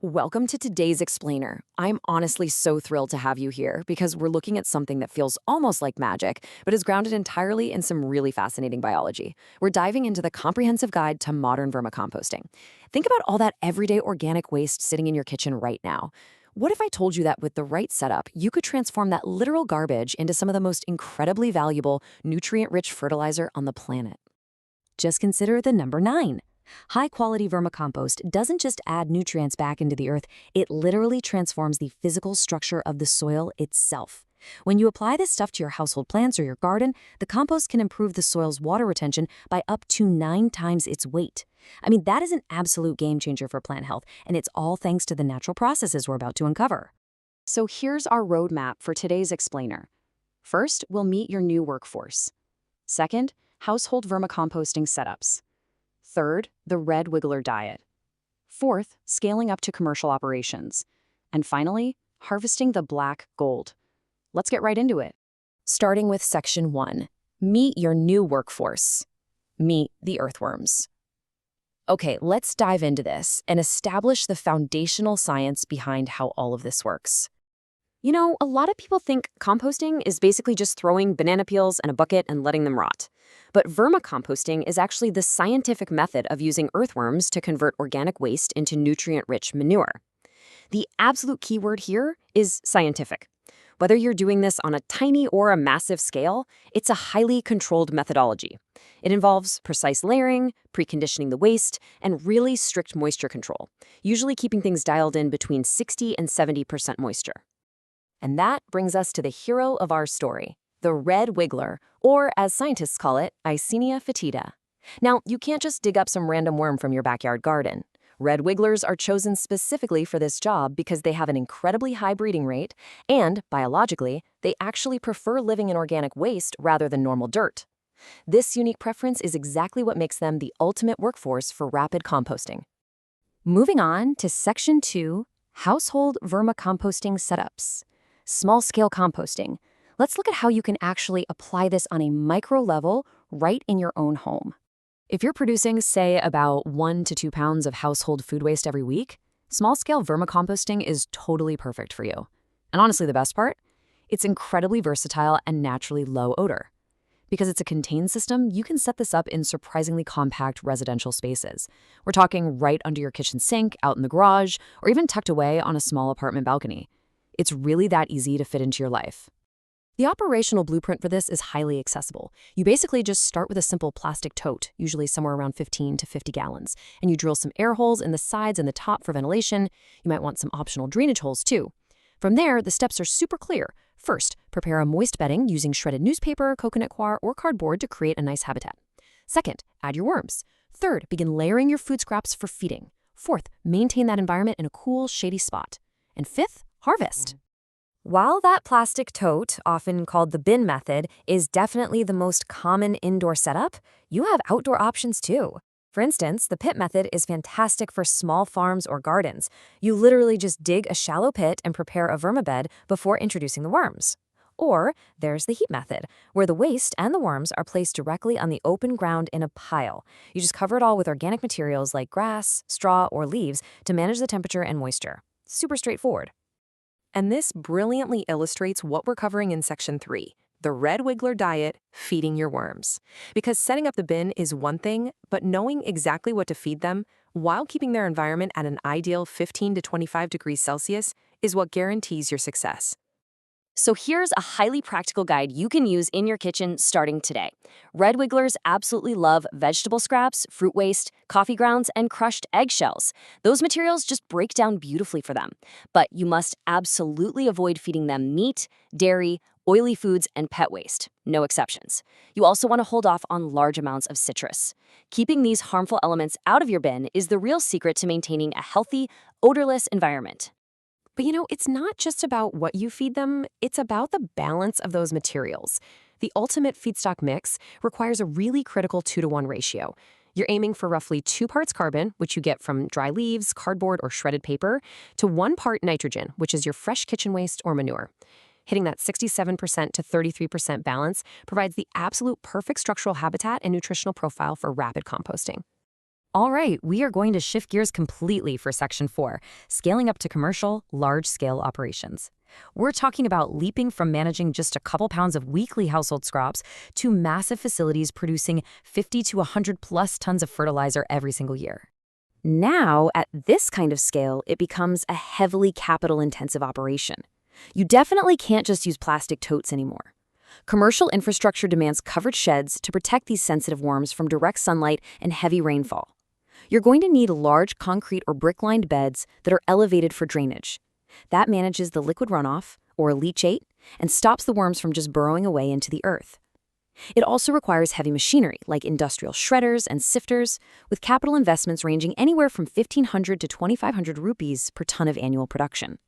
Welcome to today's explainer. I'm honestly so thrilled to have you here because we're looking at something that feels almost like magic, but is grounded entirely in some really fascinating biology. We're diving into the comprehensive guide to modern vermicomposting. Think about all that everyday organic waste sitting in your kitchen right now. What if I told you that with the right setup, you could transform that literal garbage into some of the most incredibly valuable, nutrient-rich fertilizer on the planet? Just consider the number 9. High-quality vermicompost doesn't just add nutrients back into the earth, it literally transforms the physical structure of the soil itself. When you apply this stuff to your household plants or your garden, the compost can improve the soil's water retention by up to 9 times its weight. I mean, that is an absolute game changer for plant health, and it's all thanks to the natural processes we're about to uncover. So here's our roadmap for today's explainer. First, we'll meet your new workforce. Second, household vermicomposting setups. Third, the red wiggler diet. Fourth, scaling up to commercial operations. And finally, harvesting the black gold. Let's get right into it. Starting with Section 1, meet your new workforce. Meet the earthworms. Okay, let's dive into this and establish the foundational science behind how all of this works. You know, a lot of people think composting is basically just throwing banana peels in a bucket and letting them rot. But vermicomposting is actually the scientific method of using earthworms to convert organic waste into nutrient-rich manure. The absolute key word here is scientific. Whether you're doing this on a tiny or a massive scale, it's a highly controlled methodology. It involves precise layering, preconditioning the waste, and really strict moisture control, usually keeping things dialed in between 60 and 70% moisture. And that brings us to the hero of our story, the red wiggler, or as scientists call it, Eisenia fetida. Now, you can't just dig up some random worm from your backyard garden. Red wigglers are chosen specifically for this job because they have an incredibly high breeding rate, and, biologically, they actually prefer living in organic waste rather than normal dirt. This unique preference is exactly what makes them the ultimate workforce for rapid composting. Moving on to Section 2, household vermicomposting setups. Small-scale composting. Let's look at how you can actually apply this on a micro level right in your own home. If you're producing, say, about 1 to 2 pounds of household food waste every week, small-scale vermicomposting is totally perfect for you. And honestly, the best part? It's incredibly versatile and naturally low odor. Because it's a contained system, you can set this up in surprisingly compact residential spaces. We're talking right under your kitchen sink, out in the garage, or even tucked away on a small apartment balcony. It's really that easy to fit into your life. The operational blueprint for this is highly accessible. You basically just start with a simple plastic tote, usually somewhere around 15 to 50 gallons, and you drill some air holes in the sides and the top for ventilation. You might want some optional drainage holes too. From there, the steps are super clear. First, prepare a moist bedding using shredded newspaper, coconut coir, or cardboard to create a nice habitat. Second, add your worms. Third, begin layering your food scraps for feeding. Fourth, maintain that environment in a cool, shady spot. And fifth, harvest. While that plastic tote, often called the bin method, is definitely the most common indoor setup, you have outdoor options too. For instance, the pit method is fantastic for small farms or gardens. You literally just dig a shallow pit and prepare a vermibed before introducing the worms. Or there's the heap method, where the waste and the worms are placed directly on the open ground in a pile. You just cover it all with organic materials like grass, straw, or leaves to manage the temperature and moisture. Super straightforward. And this brilliantly illustrates what we're covering in Section 3, the red wiggler diet, feeding your worms. Because setting up the bin is one thing, but knowing exactly what to feed them while keeping their environment at an ideal 15 to 25 degrees Celsius is what guarantees your success. So here's a highly practical guide you can use in your kitchen starting today. Red wigglers absolutely love vegetable scraps, fruit waste, coffee grounds, and crushed eggshells. Those materials just break down beautifully for them. But you must absolutely avoid feeding them meat, dairy, oily foods, and pet waste. No exceptions. You also want to hold off on large amounts of citrus. Keeping these harmful elements out of your bin is the real secret to maintaining a healthy, odorless environment. But you know, it's not just about what you feed them, it's about the balance of those materials. The ultimate feedstock mix requires a really critical 2-to-1 ratio. You're aiming for roughly 2 parts carbon, which you get from dry leaves, cardboard, or shredded paper, to 1 part nitrogen, which is your fresh kitchen waste or manure. Hitting that 67% to 33% balance provides the absolute perfect structural habitat and nutritional profile for rapid composting. All right, we are going to shift gears completely for Section 4, scaling up to commercial, large-scale operations. We're talking about leaping from managing just a couple pounds of weekly household scraps to massive facilities producing 50 to 100 plus tons of fertilizer every single year. Now, at this kind of scale, it becomes a heavily capital-intensive operation. You definitely can't just use plastic totes anymore. Commercial infrastructure demands covered sheds to protect these sensitive worms from direct sunlight and heavy rainfall. You're going to need large concrete or brick-lined beds that are elevated for drainage. That manages the liquid runoff, or leachate, and stops the worms from just burrowing away into the earth. It also requires heavy machinery, like industrial shredders and sifters, with capital investments ranging anywhere from 1,500 to 2,500 rupees per ton of annual production.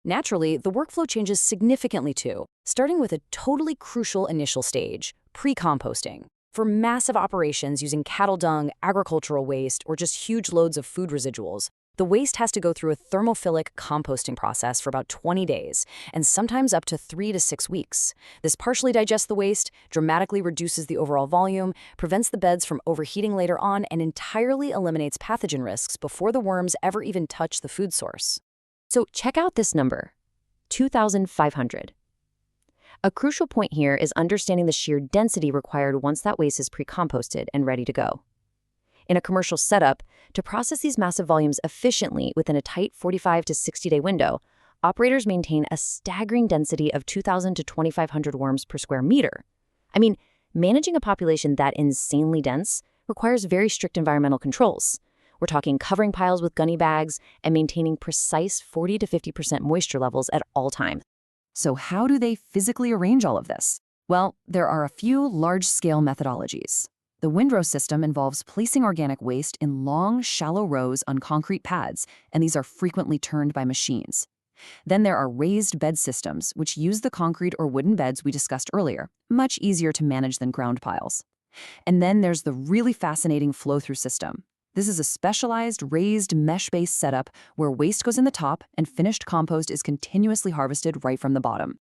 Naturally, the workflow changes significantly too, starting with a totally crucial initial stage, pre-composting. For massive operations using cattle dung, agricultural waste, or just huge loads of food residuals, the waste has to go through a thermophilic composting process for about 20 days, and sometimes up to 3 to 6 weeks. This partially digests the waste, dramatically reduces the overall volume, prevents the beds from overheating later on, and entirely eliminates pathogen risks before the worms ever even touch the food source. So check out this number, 2,500. A crucial point here is understanding the sheer density required once that waste is pre-composted and ready to go. In a commercial setup, to process these massive volumes efficiently within a tight 45 to 60-day window, operators maintain a staggering density of 2,000 to 2,500 worms per square meter. I mean, managing a population that insanely dense requires very strict environmental controls. We're talking covering piles with gunny bags and maintaining precise 40 to 50% moisture levels at all times. So how do they physically arrange all of this? Well, there are a few large-scale methodologies. The Windrow system involves placing organic waste in long, shallow rows on concrete pads, and these are frequently turned by machines. Then there are raised bed systems, which use the concrete or wooden beds we discussed earlier, much easier to manage than ground piles. And then there's the really fascinating flow-through system. This is a specialized, raised, mesh-based setup where waste goes in the top and finished compost is continuously harvested right from the bottom.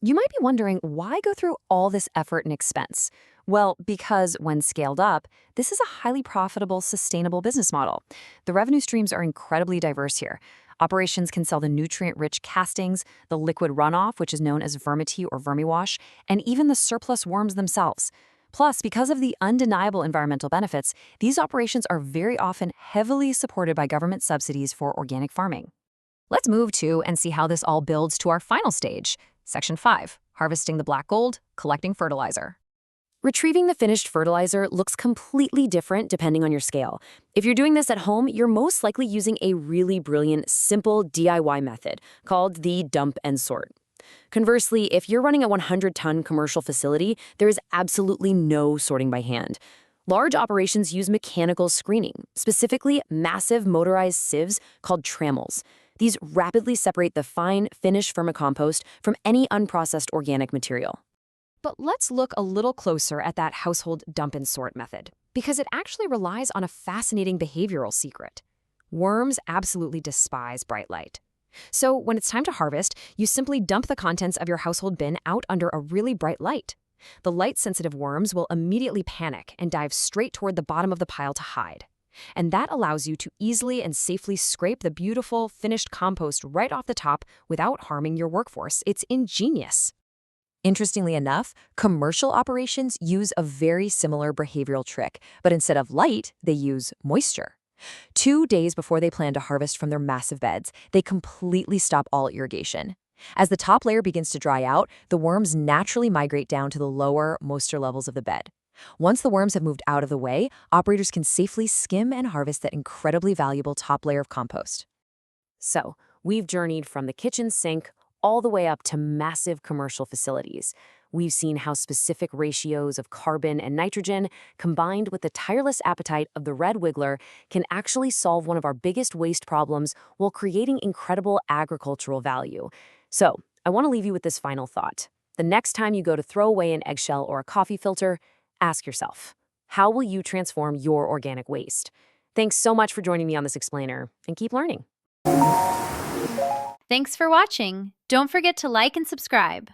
You might be wondering, why go through all this effort and expense? Well, because when scaled up, this is a highly profitable, sustainable business model. The revenue streams are incredibly diverse here. Operations can sell the nutrient-rich castings, the liquid runoff, which is known as vermity or vermiwash, and even the surplus worms themselves. Plus, because of the undeniable environmental benefits, these operations are very often heavily supported by government subsidies for organic farming. Let's move to and see how this all builds to our final stage, Section 5, harvesting the black gold, collecting fertilizer. Retrieving the finished fertilizer looks completely different depending on your scale. If you're doing this at home, you're most likely using a really brilliant, simple DIY method called the dump and sort. Conversely, if you're running a 100-ton commercial facility, there is absolutely no sorting by hand. Large operations use mechanical screening, specifically massive motorized sieves called trammels. These rapidly separate the fine, finished vermicompost from any unprocessed organic material. But let's look a little closer at that household dump and sort method, because it actually relies on a fascinating behavioral secret. Worms absolutely despise bright light. So when it's time to harvest, you simply dump the contents of your household bin out under a really bright light. The light-sensitive worms will immediately panic and dive straight toward the bottom of the pile to hide. And that allows you to easily and safely scrape the beautiful, finished compost right off the top without harming your workforce. It's ingenious. Interestingly enough, commercial operations use a very similar behavioral trick, but instead of light, they use moisture. 2 days before they plan to harvest from their massive beds, they completely stop all irrigation. As the top layer begins to dry out, the worms naturally migrate down to the lower, moisture levels of the bed. Once the worms have moved out of the way, operators can safely skim and harvest that incredibly valuable top layer of compost. So, we've journeyed from the kitchen sink all the way up to massive commercial facilities. We've seen how specific ratios of carbon and nitrogen, combined with the tireless appetite of the red wiggler, can actually solve one of our biggest waste problems while creating incredible agricultural value. So, I want to leave you with this final thought. The next time you go to throw away an eggshell or a coffee filter, ask yourself, how will you transform your organic waste? Thanks so much for joining me on this explainer, and keep learning. Thanks for watching. Don't forget to like and subscribe.